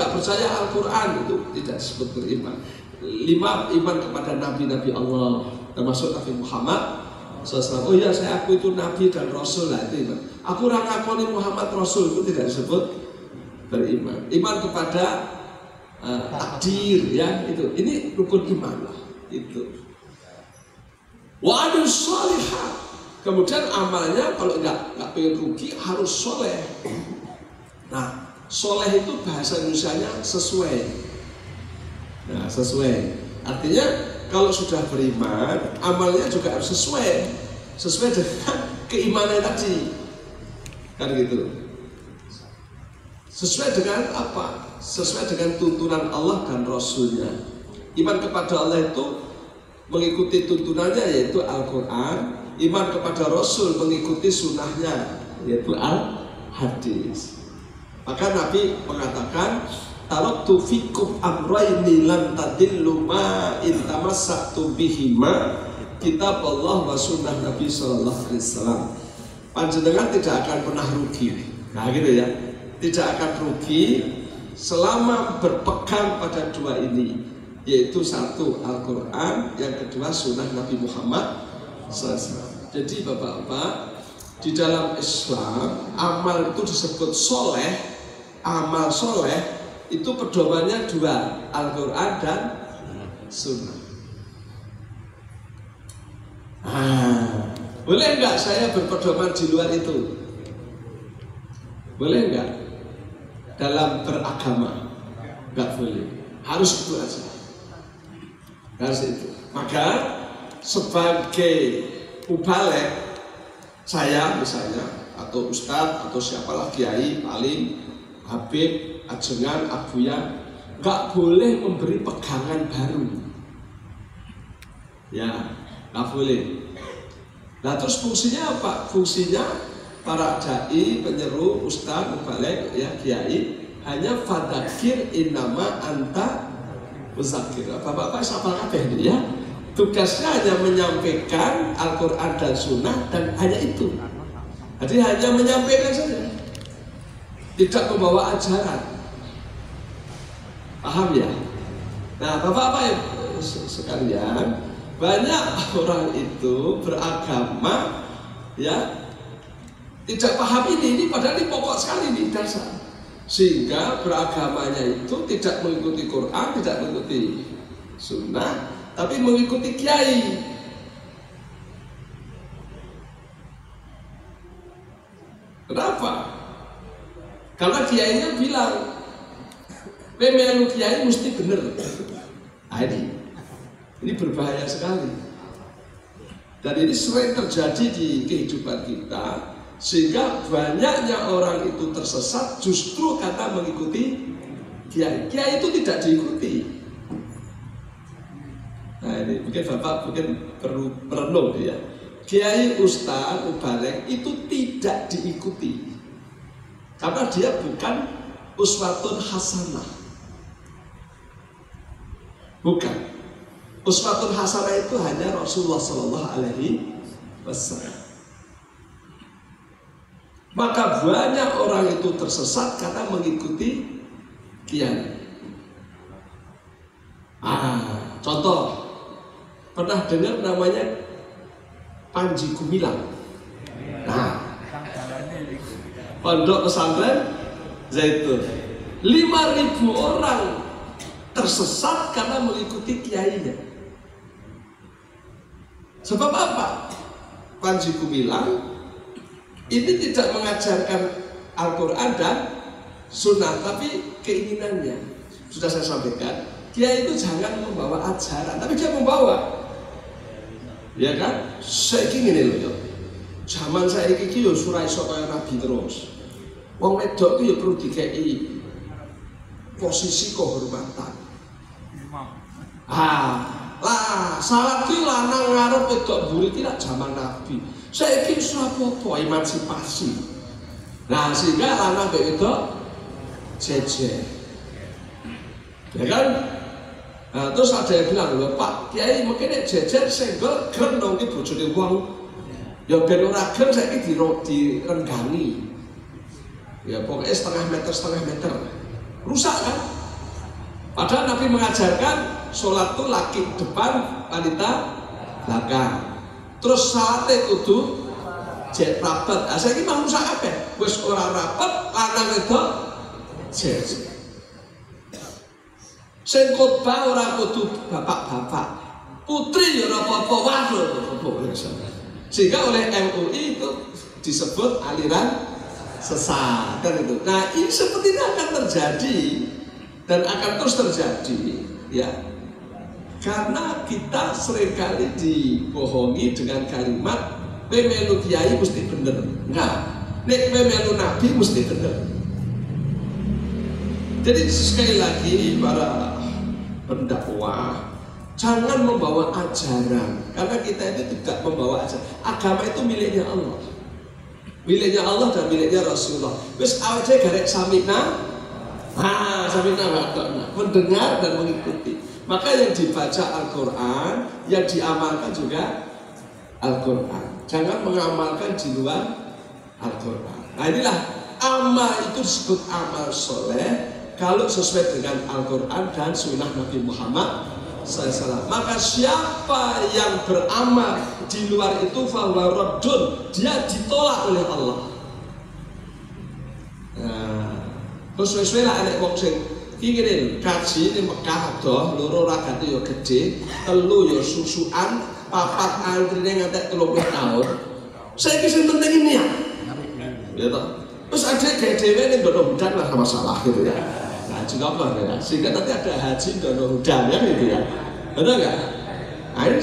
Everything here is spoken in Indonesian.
nggak percaya Al-Quran, itu tidak disebut beriman. 5, iman kepada nabi-nabi Allah, termasuk Nabi Muhammad SAW. Oh iya, saya aku itu nabi dan rasul lah, itu iman. Aku ngakoni Muhammad rasul, itu tidak disebut beriman. Iman kepada takdir, ya itu. Ini rukun iman lah, itu. Wa amil sholihat. Kemudian amalnya kalau nggak pengen rugi harus soleh. Nah, soleh itu bahasa Indonesianya sesuai. Nah, sesuai. Artinya kalau sudah beriman, amalnya juga harus sesuai dengan keimanan tadi. Kan gitu. Sesuai dengan apa? Sesuai dengan tuntunan Allah dan Rasulnya. Iman kepada Allah itu mengikuti tuntunannya, yaitu Al-Quran. Iman kepada Rasul mengikuti sunnahnya, yaitu Al-Hadis. Maka Nabi mengatakan, taraktu fikum amrayni lan tadillu ma in tamassaktum bihima, kitab Allah wa sunnah Nabi sallallahu alaihi wasallam. Panjenengan tidak akan pernah rugi. Nah gitu ya. Tidak akan rugi selama berpegang pada dua ini, yaitu satu Al-Quran, yang kedua sunnah Nabi Muhammad SAW. Jadi bapak-bapak, di dalam Islam amal itu disebut soleh. Amal soleh itu pedomannya dua, Al-Quran dan sunnah. Boleh nggak saya berpedoman di luar itu? Boleh nggak? Dalam beragama nggak boleh, harus itu aja, harus itu. Maka sebagai mubalek, saya misalnya atau ustadz atau siapalah, kiai, alim, habib, ajengan, abuyan, nggak boleh memberi pegangan baru, ya nggak boleh. Nah terus fungsinya apa? Fungsinya para dai, penyeru, ustaz, mubalek, ya kiai, hanya fadzakir innama anta mudzakir. Bapak-bapak siapa kabeh ini ya? Tugasnya hanya menyampaikan Al-Quran dan Sunnah, dan hanya itu. Jadi hanya menyampaikan saja, tidak membawa ajaran. Paham ya? Nah bapak-bapak sekalian, banyak orang itu beragama ya tidak paham ini padahal ini pokok sekali, ini dasar. Sehingga beragamanya itu tidak mengikuti Quran, tidak mengikuti Sunnah, tapi mengikuti kiai. Kenapa? Karena kiainya bilang, melu kiai mesti benar. Nah, ini berbahaya sekali. Dan ini sering terjadi di kehidupan kita. Sehingga banyaknya orang itu tersesat justru karena mengikuti kiai. Kiai itu tidak diikuti. Nah ini mungkin bapak perlu merenung ya. Kiai, ustaz, mubalek itu tidak diikuti karena dia bukan uswatun hasanah. Bukan. Uswatun hasanah itu hanya Rasulullah Sallallahu Alaihi Wasallam. Maka banyak orang itu tersesat karena mengikuti kiai. Contoh, pernah dengar namanya Panji Gumilang? Nah, pondok pesantren Zaitun, 5.000 orang tersesat karena mengikuti kiainya. Sebab apa? Panji Gumilang ini tidak mengajarkan Al-Quran dan Sunnah, tapi keinginannya. Sudah saya sampaikan, kiai itu jangan membawa ajaran, tapi dia membawa, ya kan? Saya ingin ini loh, ya. Zaman saya ini yo surai kaya Nabi terus. Wong wedok itu ya perlu dikei posisi kehormatan. Salat itu lanang ngarep wedok mburi tidak zaman Nabi. Saya ingin apa emansipasi. Nah sehingga lanang wedok jejer, ya kan? Nah, terus ada yang bilang, loh Pak Kiai mungkin jejer senggol keren dong ki bojone wong. Ya ben ora gen saiki direnggangi. Ya pokoknya setengah meter rusak kan? Padahal Nabi mengajarkan sholat itu laki depan, wanita belakang. Terus salatnya kudu jet rapet. Saya ini manusia apa? Wes orang rapet, lanang itu jet. Sing khotbah ora kudu bapak-bapak, putri ya ora apa-apa, waduh sehingga oleh MUI itu disebut aliran sesat kan itu. Nah ini seperti ini akan terjadi dan akan terus terjadi ya, karena kita seringkali dibohongi dengan kalimat melu kiai mesti bener. Enggak, nek melu nabi mesti bener. Jadi sekali lagi para pendakwah jangan membawa ajaran, karena kita itu tidak membawa ajaran. Agama itu miliknya Allah, miliknya Allah dan miliknya Rasulullah. Wis aja garek samina, samina wadona, mendengar dan mengikuti. Maka yang dibaca Al-Quran, yang diamalkan juga Al-Quran. Jangan mengamalkan di luar Al-Quran. Nah inilah amal itu disebut amal soleh kalau sesuai dengan Al-Quran dan sunnah Nabi Muhammad SAW. Maka siapa yang beramal di luar itu fahuwa raddun, dia ditolak oleh Allah. Nah, sesuai lah anak wong sing ingin kaji ini Mekah doh, loro ragat yo gede, telu yo susuan, papat antrine ngantek 30 tahun. Saya kisah penting ini ya. Ya toh. Terus ada dewe ning dono hudan lah masalah gitu ya. Nah, juga apa ya? Sehingga nanti ada haji dono hudan ya gitu ya. Betul enggak? Nah, ini